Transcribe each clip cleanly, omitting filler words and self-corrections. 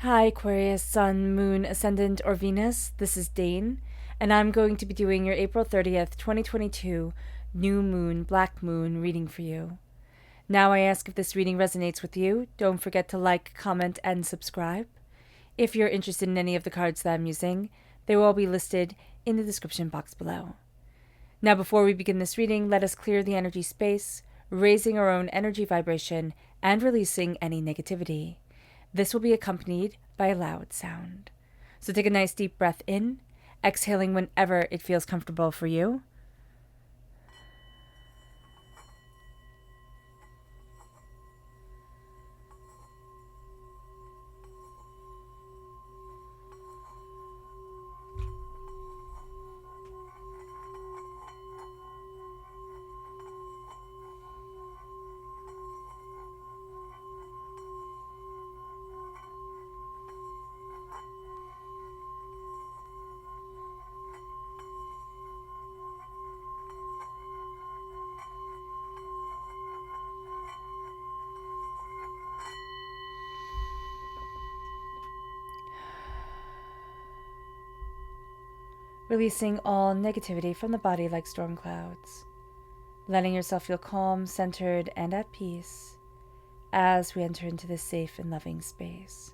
Hi, Aquarius, Sun, Moon, Ascendant, or Venus. This is Dane, and I'm going to be doing your April 30th, 2022 New Moon, Black Moon reading for you. Now I ask if this reading resonates with you. Don't forget to like, comment, and subscribe. If you're interested in any of the cards that I'm using, they will all be listed in the description box below. Now, before we begin this reading, let us clear the energy space, raising our own energy vibration and releasing any negativity. This will be accompanied by a loud sound. So take a nice deep breath in, exhaling whenever it feels comfortable for you. Releasing all negativity from the body like storm clouds. Letting yourself feel calm, centered, and at peace as we enter into this safe and loving space.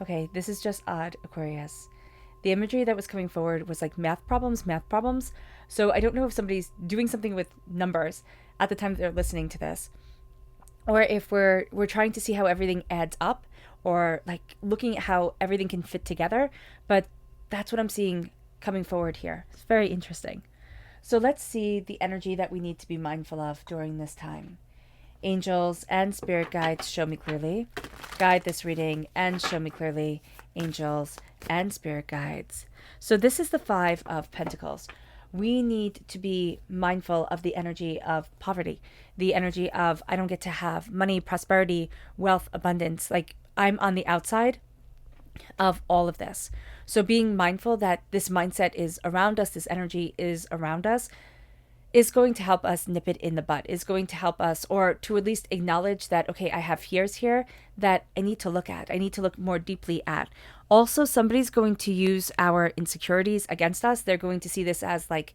Okay, this is just odd, Aquarius. The imagery that was coming forward was like math problems. So I don't know if somebody's doing something with numbers at the time that they're listening to this, or if we're trying to see how everything adds up, or like looking at how everything can fit together. But that's what I'm seeing coming forward here. It's very interesting. So let's see the energy that we need to be mindful of during this time. Angels and spirit guides, show me clearly. Guide this reading and show me clearly, angels and spirit guides. So this is the Five of Pentacles. We need to be mindful of the energy of poverty, the energy of I don't get to have money, prosperity, wealth, abundance. Like I'm on the outside of all of this. So being mindful that this mindset is around us, this energy is around us, is going to help us nip it in the bud, is going to help us, or to at least acknowledge that, okay, I have fears here that I need to look at. I need to look more deeply at. Also, somebody's going to use our insecurities against us. They're going to see this as like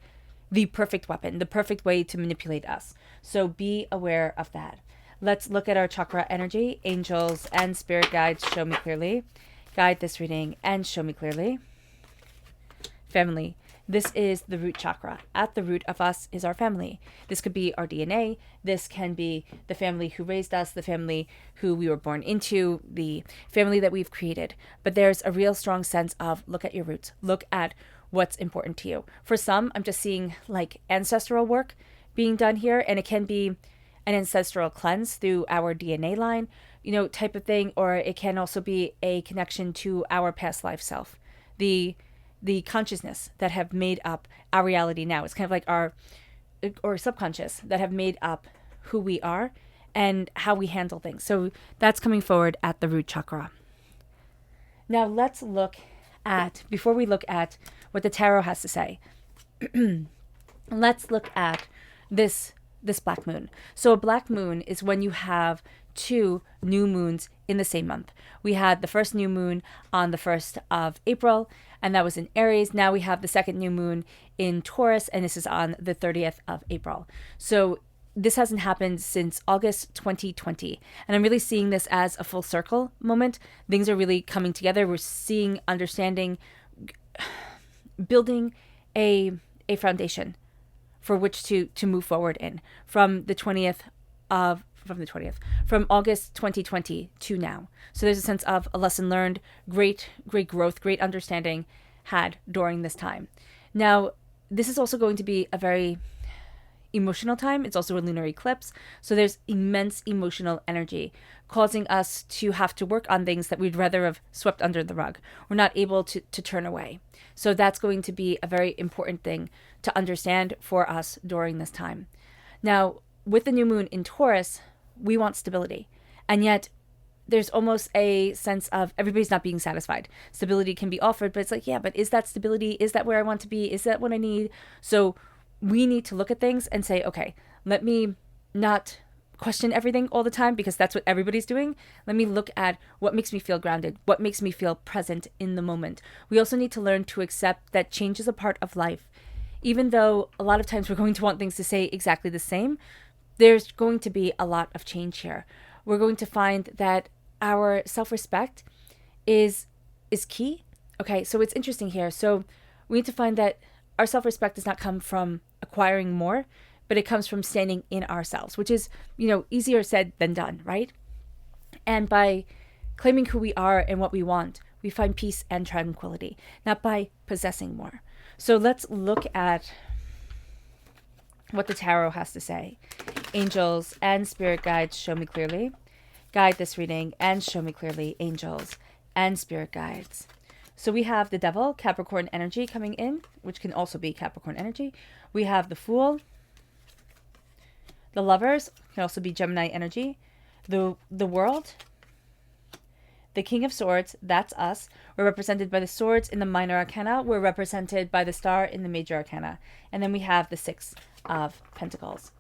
the perfect weapon, the perfect way to manipulate us. So be aware of that. Let's look at our chakra energy. Angels and spirit guides, show me clearly. Guide this reading and show me clearly. Family. This is the root chakra. At the root of us is our family. This could be our DNA. This can be the family who raised us, the family who we were born into, the family that we've created. But there's a real strong sense of look at your roots. Look at what's important to you. For some, I'm just seeing like ancestral work being done here, and it can be an ancestral cleanse through our DNA line, type of thing, or it can also be a connection to our past life self, the consciousness that have made up our reality now. It's kind of like our or subconscious that have made up who we are and how we handle things. So that's coming forward at the root chakra. Now let's look at, before we look at what the tarot has to say, let's look at this black moon. So a black moon is when you have two new moons in the same month. We had the first new moon on the 1st of April, and that was in Aries. Now we have the second new moon in Taurus, and this is on the 30th of April. So this hasn't happened since August 2020. And I'm really seeing this as a full circle moment. Things are really coming together. We're seeing, understanding, building a foundation for which to move forward in from August 2020 to now. So there's a sense of a lesson learned, great growth, great understanding had during this time. Now, this is also going to be a very emotional time. It's also a lunar eclipse. So there's immense emotional energy causing us to have to work on things that we'd rather have swept under the rug. We're not able to turn away. So that's going to be a very important thing to understand for us during this time. Now, with the new moon in Taurus, we want stability. And yet there's almost a sense of everybody's not being satisfied. Stability can be offered, but it's like, yeah, but is that stability? Is that where I want to be? Is that what I need? So we need to look at things and say, okay, let me not question everything all the time because that's what everybody's doing. Let me look at what makes me feel grounded, what makes me feel present in the moment. We also need to learn to accept that change is a part of life. Even though a lot of times we're going to want things to stay exactly the same, there's going to be a lot of change here. We're going to find that our self-respect is key. Okay, so it's interesting here. So we need to find that our self-respect does not come from acquiring more, but it comes from standing in ourselves, which is, easier said than done, right? And by claiming who we are and what we want, we find peace and tranquility, not by possessing more. So let's look at what the tarot has to say. Angels and spirit guides, show me clearly. Guide this reading and show me clearly, angels and spirit guides. So we have the devil, Capricorn energy coming in, which can also be Capricorn energy. We have the fool. The lovers can also be Gemini energy. The world. The King of Swords, that's us. We're represented by the swords in the minor arcana. We're represented by the star in the major arcana. And then we have the Six of Pentacles.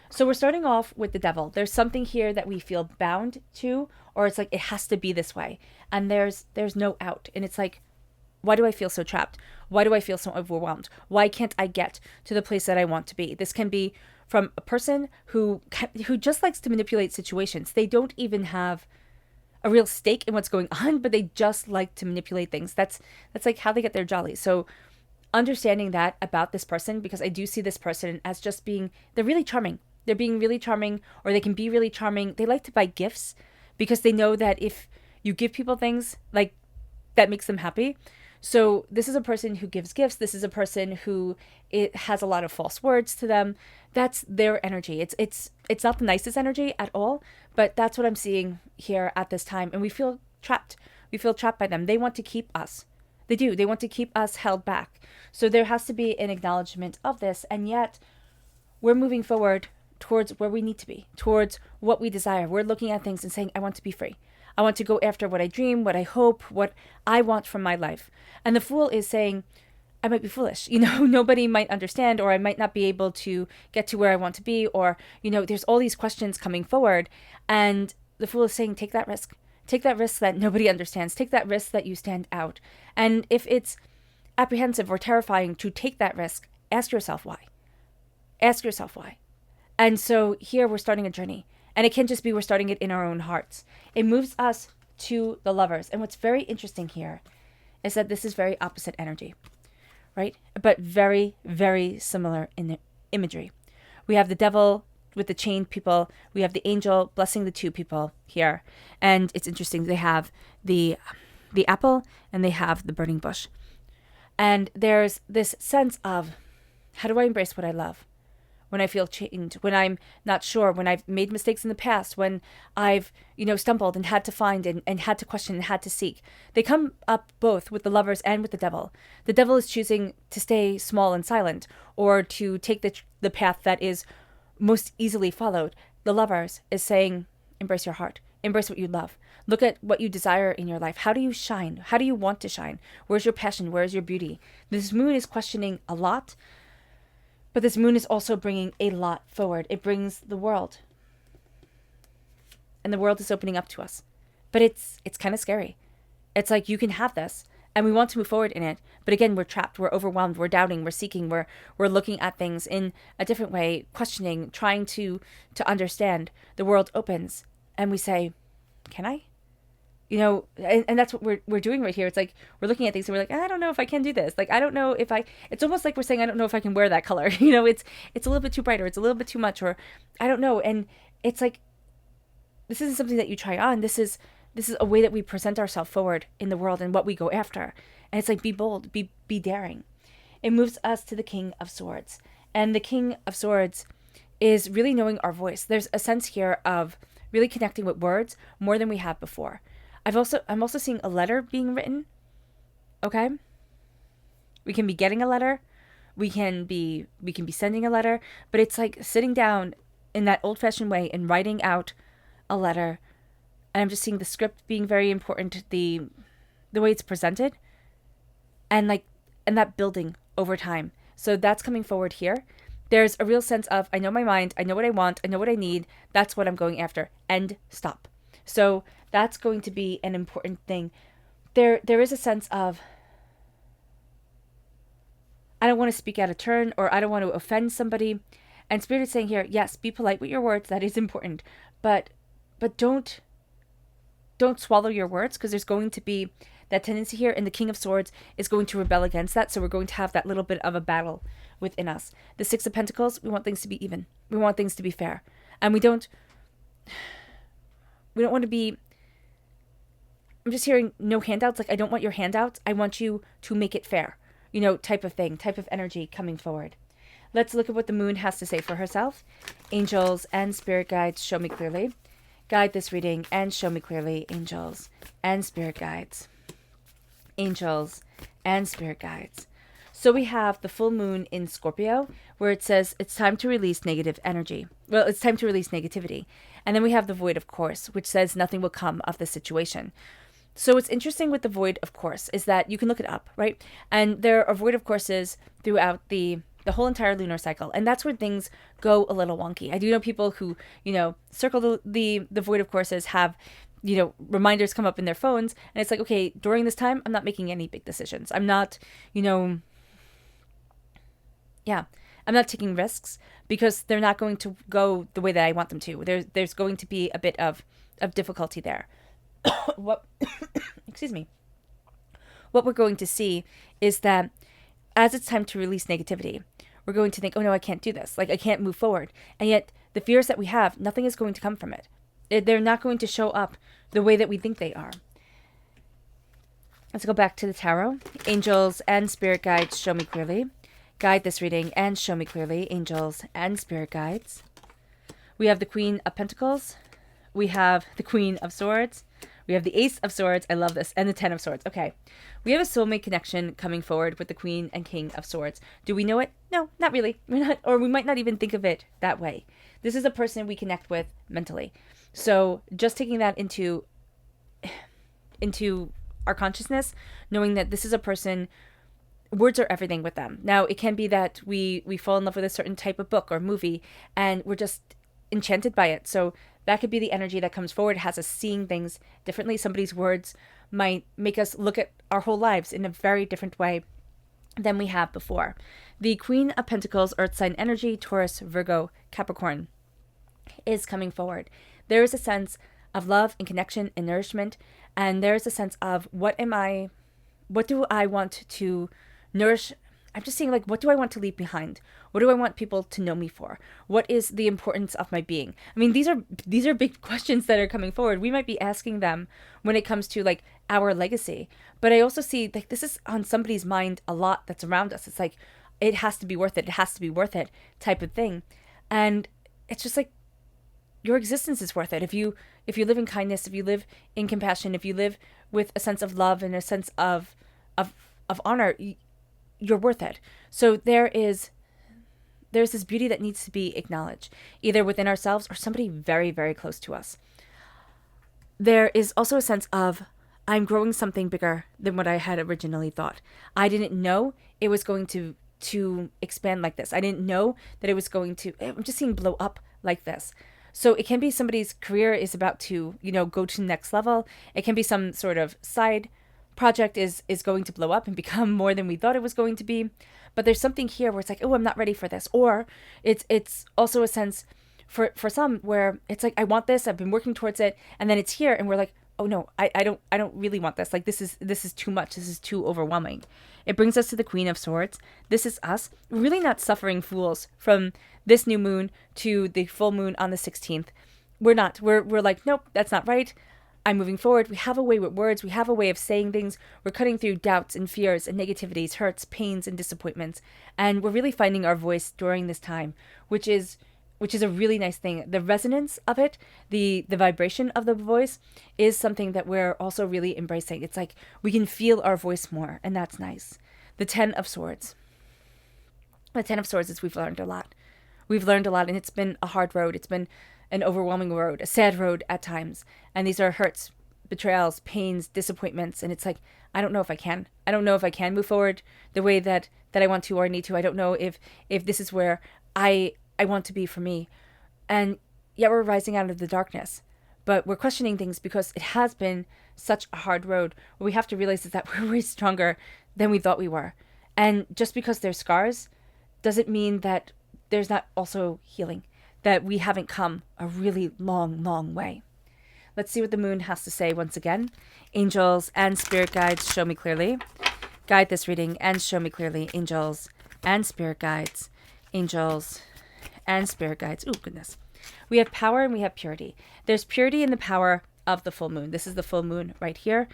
So we're starting off with the devil. There's something here that we feel bound to, or it's like it has to be this way. And there's no out. And it's like, why do I feel so trapped? Why do I feel so overwhelmed? Why can't I get to the place that I want to be? This can be from a person who just likes to manipulate situations. They don't even have a real stake in what's going on, but they just like to manipulate things. That's like how they get their jolly. So understanding that about this person, because I do see this person as just being, they're really charming. They're being really charming, or they can be really charming. They like to buy gifts because they know that if you give people things, like, that makes them happy. So this is a person who gives gifts. This is a person who it has a lot of false words to them. That's their energy. It's not the nicest energy at all, but that's what I'm seeing here at this time. And we feel trapped. We feel trapped by them. They want to keep us. They do. They want to keep us held back. So there has to be an acknowledgement of this. And yet we're moving forward towards where we need to be, towards what we desire. We're looking at things and saying, I want to be free. I want to go after what I dream, what I hope, what I want from my life. And the fool is saying, I might be foolish. Nobody might understand, or I might not be able to get to where I want to be, or, there's all these questions coming forward. And the fool is saying, take that risk. Take that risk that nobody understands. Take that risk that you stand out. And if it's apprehensive or terrifying to take that risk, ask yourself why. Ask yourself why. And so here we're starting a journey. And it can't just be we're starting it in our own hearts. It moves us to the lovers. And what's very interesting here is that this is very opposite energy, right? But very, very similar in the imagery. We have the devil with the chained people. We have the angel blessing the two people here. And it's interesting. They have the apple and they have the burning bush. And there's this sense of, how do I embrace what I love? When I feel chained, when I'm not sure, when I've made mistakes in the past, when I've, stumbled and had to find and had to question and had to seek. They come up both with the lovers and with the devil. The devil is choosing to stay small and silent, or to take the path that is most easily followed. The lovers is saying, embrace your heart, embrace what you love. Look at what you desire in your life. How do you shine? How do you want to shine? Where's your passion? Where's your beauty? This moon is questioning a lot. But this moon is also bringing a lot forward. It brings the world. And the world is opening up to us. But it's kind of scary. It's like, you can have this, and we want to move forward in it. But again, we're trapped. We're overwhelmed. We're doubting. We're seeking. We're looking at things in a different way, questioning, trying to understand. The world opens, and we say, can I? And that's what we're doing right here. It's like, we're looking at things and we're like, I don't know if I can do this. Like, I don't know if it's almost like we're saying, I don't know if I can wear that color. It's a little bit too bright, or it's a little bit too much, or I don't know. And it's like, this isn't something that you try on. This is a way that we present ourselves forward in the world and what we go after. And it's like, be bold, be daring. It moves us to the King of Swords. And the King of Swords is really knowing our voice. There's a sense here of really connecting with words more than we have before. I'm also seeing a letter being written. Okay? We can be getting a letter. We can be sending a letter, but it's like sitting down in that old-fashioned way and writing out a letter. And I'm just seeing the script being very important, the way it's presented, and that building over time. So that's coming forward here. There's a real sense of, I know my mind, I know what I want, I know what I need, that's what I'm going after, end, stop. So that's going to be an important thing. There is a sense of, I don't want to speak out of turn, or I don't want to offend somebody. And Spirit is saying here, yes, be polite with your words, that is important, but don't swallow your words, because there's going to be that tendency here, and the King of Swords is going to rebel against that, so we're going to have that little bit of a battle within us. The Six of Pentacles, we want things to be even. We want things to be fair. And we don't want to be, I'm just hearing no handouts. Like, I don't want your handouts. I want you to make it fair, type of thing, type of energy coming forward. Let's look at what the moon has to say for herself. Angels and spirit guides, show me clearly. Guide this reading and show me clearly, angels and spirit guides. Angels and spirit guides. So we have the full moon in Scorpio, where it says it's time to release negative energy. Well, it's time to release negativity. And then we have the void, of course, which says nothing will come of the situation. So what's interesting with the void, of course, is that you can look it up, right? And there are void of courses throughout the whole entire lunar cycle. And that's where things go a little wonky. I do know people who, circle the void of courses, have, reminders come up in their phones. And it's like, okay, during this time, I'm not making any big decisions. I'm not, I'm not taking risks, because they're not going to go the way that I want them to. There's going to be a bit of difficulty there. Excuse me. What we're going to see is that as it's time to release negativity, we're going to think, oh no, I can't do this. Like, I can't move forward. And yet the fears that we have, nothing is going to come from it. They're not going to show up the way that we think they are. Let's go back to the tarot. Angels and spirit guides, show me clearly. Guide this reading and show me clearly, angels and spirit guides. We have the Queen of Pentacles. We have the Queen of Swords. We have the Ace of Swords. I love this. And the Ten of Swords. Okay. We have a soulmate connection coming forward with the Queen and King of Swords. Do we know it? No, not really. We're not, or we might not even think of it that way. This is a person we connect with mentally. So just taking that into our consciousness, knowing that this is a person, words are everything with them. Now, it can be that we fall in love with a certain type of book or movie, and we're just enchanted by it. So that could be the energy that comes forward, has us seeing things differently. Somebody's words might make us look at our whole lives in a very different way than we have before. The Queen of Pentacles, Earth sign energy, Taurus, Virgo, Capricorn, is coming forward. There is a sense of love and connection and nourishment, and there is a sense of what do I want to nourish. I'm just saying, like, what do I want to leave behind? What do I want people to know me for? What is the importance of my being? I mean, these are big questions that are coming forward. We might be asking them when it comes to, like, our legacy. But I also see, like, this is on somebody's mind a lot that's around us. It's like, it has to be worth it. It has to be worth it type of thing. And it's just like, your existence is worth it. If you live in kindness, if you live in compassion, if you live with a sense of love and a sense of honor, you're worth it. So there's this beauty that needs to be acknowledged, either within ourselves or somebody very, very close to us. There is also a sense of, I'm growing something bigger than what I had originally thought. I didn't know it was going to expand like this. I didn't know that it was going to, I'm just seeing blow up like this. So it can be somebody's career is about to, go to the next level. It can be some sort of side project is going to blow up and become more than we thought it was going to be. But there's something here where it's like, oh, I'm not ready for this. Or it's also a sense for some where it's like, I want this, I've been working towards it, and then it's here and we're like, oh no, I don't really want this. Like, this is too much. This is too overwhelming. It brings us to the Queen of Swords. This is us really not suffering fools from this new moon to the full moon on the 16th. We're not. We're like, nope, that's not right. I'm moving forward. We have a way with words. We have a way of saying things. We're cutting through doubts and fears and negativities, hurts, pains, and disappointments. And we're really finding our voice during this time, which is a really nice thing. The resonance of it, the vibration of the voice is something that we're also really embracing. It's like we can feel our voice more, and that's nice. The Ten of Swords. The Ten of Swords is we've learned a lot. We've learned a lot, and it's been a hard road. It's been an overwhelming road, a sad road at times. And these are hurts, betrayals, pains, disappointments. And it's like, I don't know if I can. I don't know if I can move forward the way that I want to or need to. I don't know if this is where I want to be for me. And yet we're rising out of the darkness. But we're questioning things because it has been such a hard road. What we have to realize is that we're way stronger than we thought we were. And just because there's scars doesn't mean that there's not also healing, that we haven't come a really long, long way. Let's see what the moon has to say once again. Angels and spirit guides, show me clearly. Guide this reading and show me clearly. Angels and spirit guides. Angels and spirit guides. Oh, goodness. We have power and we have purity. There's purity in the power of the full moon. This is the full moon right here.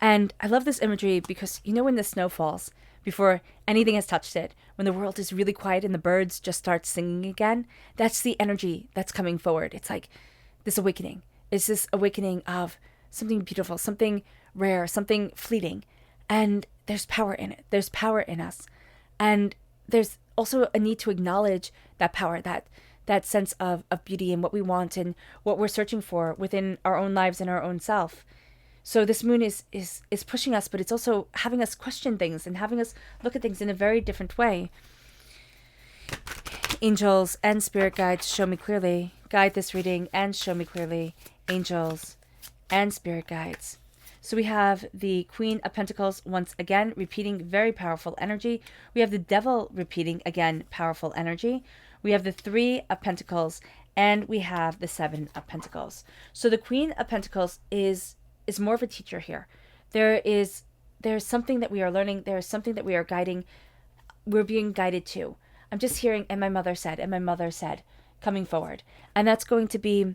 And I love this imagery because you know when the snow falls, before anything has touched it, when the world is really quiet and the birds just start singing again, that's the energy that's coming forward. It's like this awakening. It's this awakening of something beautiful, something rare, something fleeting. And there's power in it. There's power in us. And there's also a need to acknowledge that power, that sense of beauty and what we want and what we're searching for within our own lives and our own self. So this moon is pushing us, but it's also having us question things and having us look at things in a very different way. Angels and spirit guides, show me clearly. Guide this reading and show me clearly. Angels and spirit guides. So we have the Queen of Pentacles once again repeating very powerful energy. We have the Devil repeating again powerful energy. We have the Three of Pentacles and we have the Seven of Pentacles. So the Queen of Pentacles is more of a teacher here. There's something that we are learning. There is something that we are guiding. We're being guided to. I'm just hearing, and my mother said, coming forward. And that's going to be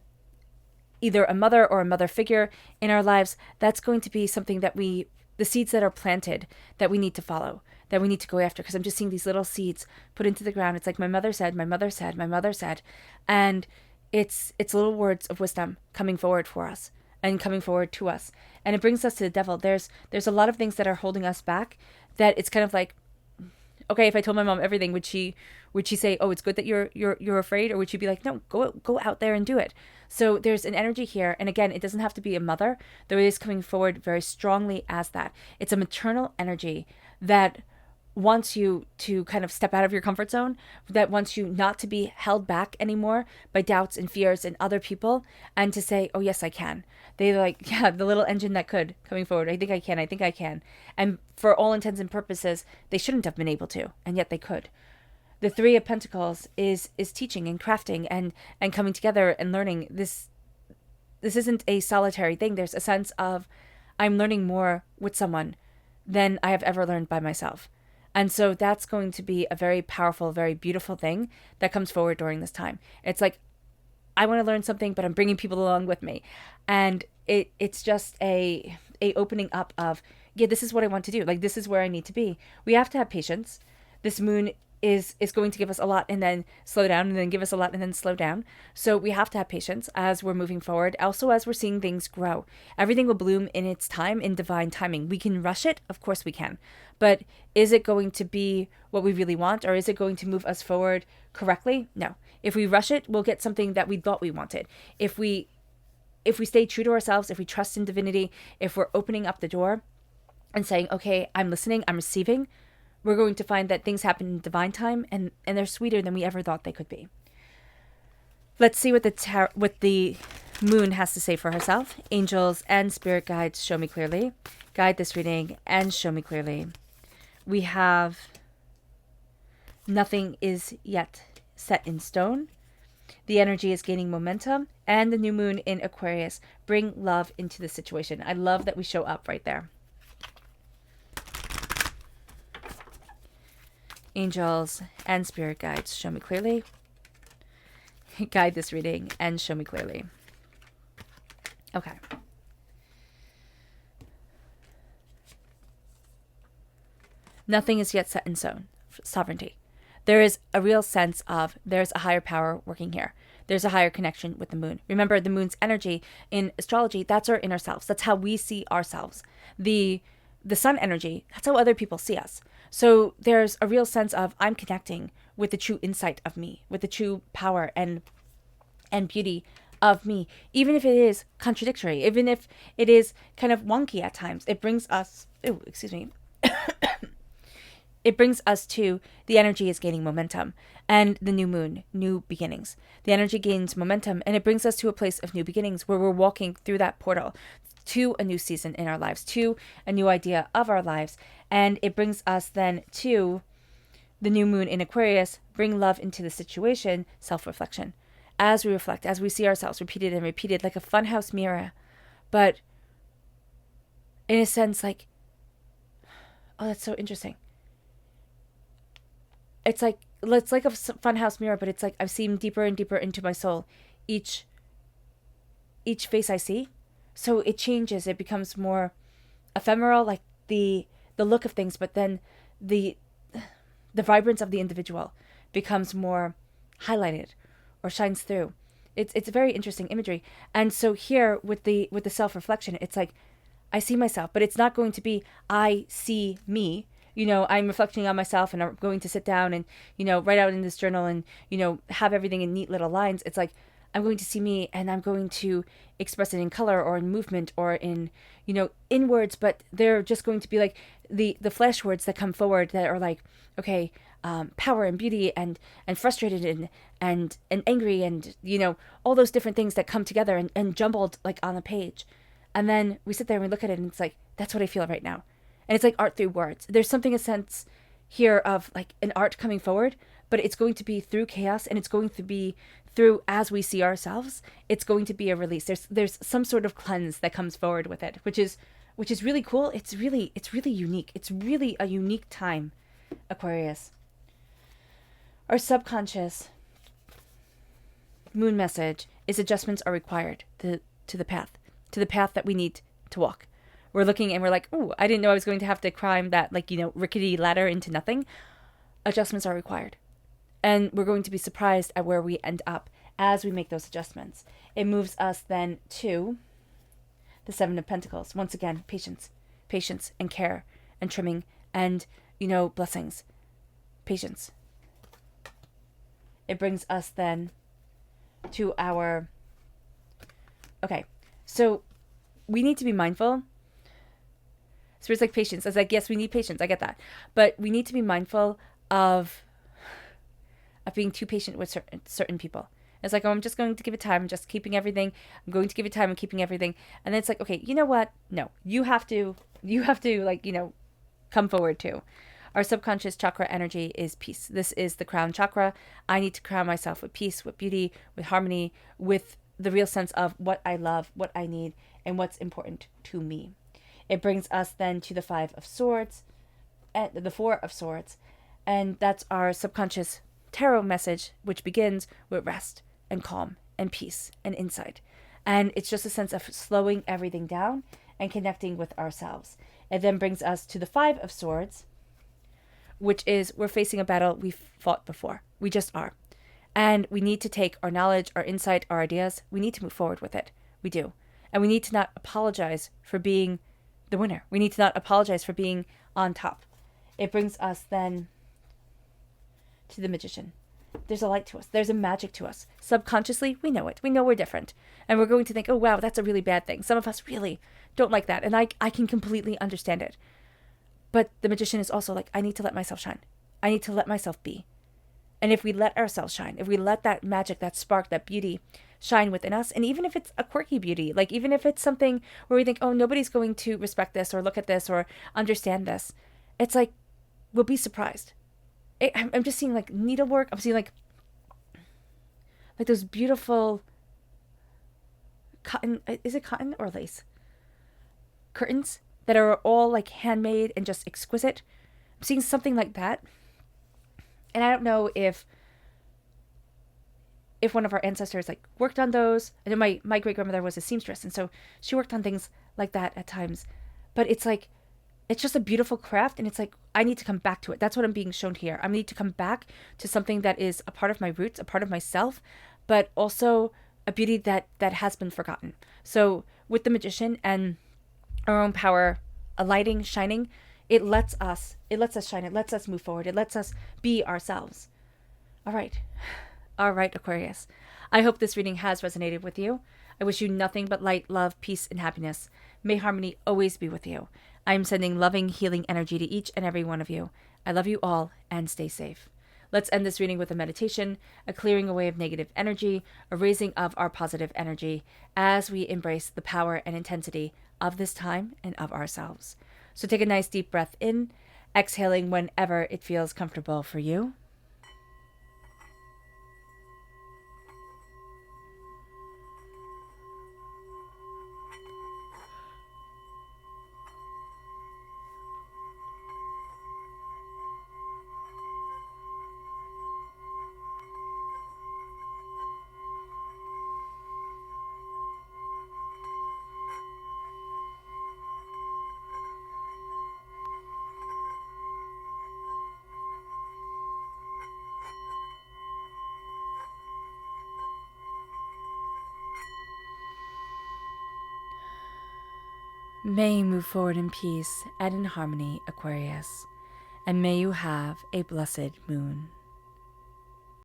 either a mother or a mother figure in our lives. That's going to be something that the seeds that are planted that we need to follow, that we need to go after. Because I'm just seeing these little seeds put into the ground. It's like my mother said, my mother said, my mother said. And it's little words of wisdom coming forward for us and coming forward to us. And it brings us to the Devil. There's a lot of things that are holding us back, that it's kind of like, okay, if I told my mom everything, would she say, oh, it's good that you're afraid? Or would she be like, no, go out there and do it? So there's an energy here. And again, it doesn't have to be a mother, though it is coming forward very strongly as that. It's a maternal energy that wants you to kind of step out of your comfort zone, that wants you not to be held back anymore by doubts and fears and other people, and to say, oh, yes, I can. They're like, yeah, the little engine that could coming forward. I think I can. And for all intents and purposes, they shouldn't have been able to, and yet they could. The Three of Pentacles is teaching and crafting and coming together and learning. This isn't a solitary thing. There's a sense of, I'm learning more with someone than I have ever learned by myself. And so that's going to be a very powerful, very beautiful thing that comes forward during this time. It's like, I want to learn something, but I'm bringing people along with me. And it's just a opening up of, yeah, this is what I want to do. Like, this is where I need to be. We have to have patience. This moon is going to give us a lot and then slow down, and then give us a lot and then slow down. So we have to have patience as we're moving forward. Also, as we're seeing things grow, everything will bloom in its time, in divine timing. We can rush it. Of course we can. But is it going to be what we really want, or is it going to move us forward correctly? No. If we rush it, we'll get something that we thought we wanted. If we stay true to ourselves, if we trust in divinity, if we're opening up the door and saying, okay, I'm listening, I'm receiving, we're going to find that things happen in divine time, and they're sweeter than we ever thought they could be. Let's see what the moon has to say for herself. Angels and spirit guides, show me clearly. Guide this reading and show me clearly. We have nothing is yet set in stone. The energy is gaining momentum, and the new moon in Aquarius bring love into the situation. I love that we show up right there. Angels and spirit guides, show me clearly. Guide this reading and show me clearly. Okay. Nothing is yet set in stone. Sovereignty. There is a real sense of there's a higher power working here. There's a higher connection with the moon. Remember, the moon's energy in astrology, that's our inner selves. That's how we see ourselves. The sun energy, that's how other people see us. So there's a real sense of, I'm connecting with the true insight of me, with the true power and beauty of me, even if it is contradictory, even if it is kind of wonky at times. It brings us, it brings us to the energy is gaining momentum, and the new moon, new beginnings. The energy gains momentum, and it brings us to a place of new beginnings where we're walking through that portal to a new season in our lives, to a new idea of our lives. And it brings us then to the new moon in Aquarius, bring love into the situation, self-reflection. As we reflect, as we see ourselves repeated and repeated like a funhouse mirror, but in a sense like, oh, that's so interesting. It's like a funhouse mirror, but it's like I've seen deeper and deeper into my soul each face I see. So it changes. It becomes more ephemeral, like the look of things, but then the vibrance of the individual becomes more highlighted or shines through. It's very interesting imagery. And so here with the self-reflection, it's like I see myself, but it's not going to be I see me. I'm reflecting on myself and I'm going to sit down and, write out in this journal and, have everything in neat little lines. It's like I'm going to see me and I'm going to express it in color or in movement or in, in words, but they're just going to be like the flash words that come forward that are like, okay, power and beauty and frustrated and angry and, all those different things that come together and jumbled like on a page. And then we sit there and we look at it and it's like, that's what I feel right now. And it's like art through words. There's something, a sense here of like an art coming forward, but it's going to be through chaos and it's going to be through as we see ourselves. It's going to be a release. There's some sort of cleanse that comes forward with it, which is really cool. It's really unique. It's really a unique time, Aquarius. Our subconscious moon message is adjustments are required to the path that we need to walk. We're looking and we're like, oh, I didn't know I was going to have to climb that rickety ladder into nothing. Adjustments are required. And we're going to be surprised at where we end up as we make those adjustments. It moves us then to the Seven of Pentacles. Once again, patience and care and trimming and, blessings. Patience. It brings us then to our... Okay, so we need to be mindful. So it's like patience. It's like, yes, we need patience. I get that. But we need to be mindful of being too patient with certain people. It's like, oh, I'm just going to give it time. I'm just keeping everything. I'm going to give it time and keeping everything. And then it's like, okay, you know what? No, you have to come forward too. Our subconscious chakra energy is peace. This is the crown chakra. I need to crown myself with peace, with beauty, with harmony, with the real sense of what I love, what I need, and what's important to me. It brings us then to the Five of Swords, and the Four of Swords, and that's our subconscious tarot message, which begins with rest and calm and peace and insight. And it's just a sense of slowing everything down and connecting with ourselves. It then brings us to the Five of Swords, which is we're facing a battle we've fought before. We just are. And we need to take our knowledge, our insight, our ideas, we need to move forward with it. We do. And we need to not apologize for being the winner. We need to not apologize for being on top. It brings us then to the Magician. There's a light to us. There's a magic to us. Subconsciously, we know it. We know we're different. And we're going to think, oh, wow, that's a really bad thing. Some of us really don't like that. And I can completely understand it. But the Magician is also like, I need to let myself shine. I need to let myself be. And if we let ourselves shine, if we let that magic, that spark, that beauty shine within us, and even if it's a quirky beauty, like even if it's something where we think, oh, nobody's going to respect this or look at this or understand this, it's like, we'll be surprised. I'm just seeing like needlework. I'm seeing like those beautiful cotton, is it cotton or lace? Curtains that are all like handmade and just exquisite. I'm seeing something like that. And I don't know if one of our ancestors like worked on those. I know my great grandmother was a seamstress, and so she worked on things like that at times. But it's like, it's just a beautiful craft, and it's like, I need to come back to it. That's what I'm being shown here. I need to come back to something that is a part of my roots, a part of myself, but also a beauty that has been forgotten. So with the Magician and our own power, a lighting, shining, it lets us shine. It lets us move forward. It lets us be ourselves. All right, Aquarius. I hope this reading has resonated with you. I wish you nothing but light, love, peace, and happiness. May harmony always be with you. I am sending loving, healing energy to each and every one of you. I love you all, and stay safe. Let's end this reading with a meditation, a clearing away of negative energy, a raising of our positive energy as we embrace the power and intensity of this time and of ourselves. So take a nice deep breath in, exhaling whenever it feels comfortable for you. May you move forward in peace and in harmony, Aquarius, and may you have a blessed moon.